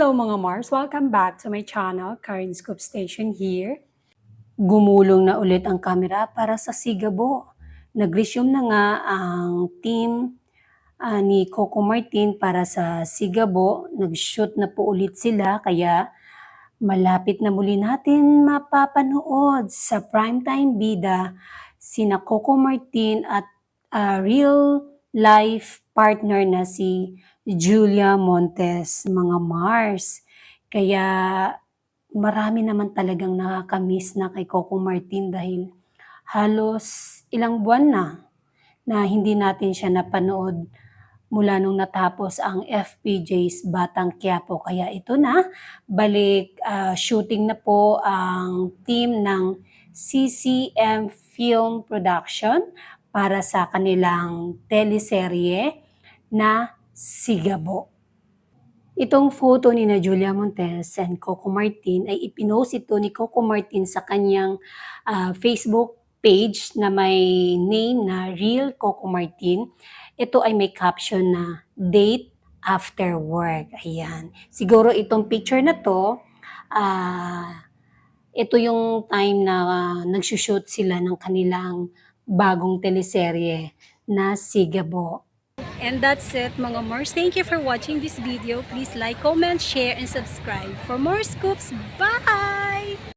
Hello mga Mars! Welcome back to my channel, Karen Scoop Station here. Gumulong na ulit ang kamera para sa Sigabo. Nag-resume na nga ang team ni Coco Martin para sa Sigabo. Nag-shoot na po ulit sila kaya malapit na muli natin mapapanood sa primetime bida sina Coco Martin at real life partner na si Julia Montes, mga Mars. Kaya marami naman talagang nakakamiss na kay Coco Martin dahil halos ilang buwan na hindi natin siya napanood mula nung natapos ang FPJ's Batang Quiapo. Kaya ito na, balik shooting na po ang team ng CCM Film Production para sa kanilang teleserye na Sigabo. Itong photo ni na Julia Montes and Coco Martin ay ipinost ito ni Coco Martin sa kanyang Facebook page na may name na Real Coco Martin. Ito ay may caption na date after work. Ayan. Siguro itong picture na to, ito yung time na nagsushoot sila ng kanilang bagong teleserye na Sigabo. And that's it mga Mars. Thank you for watching this video. Please like, comment, share, and subscribe for more scoops. Bye!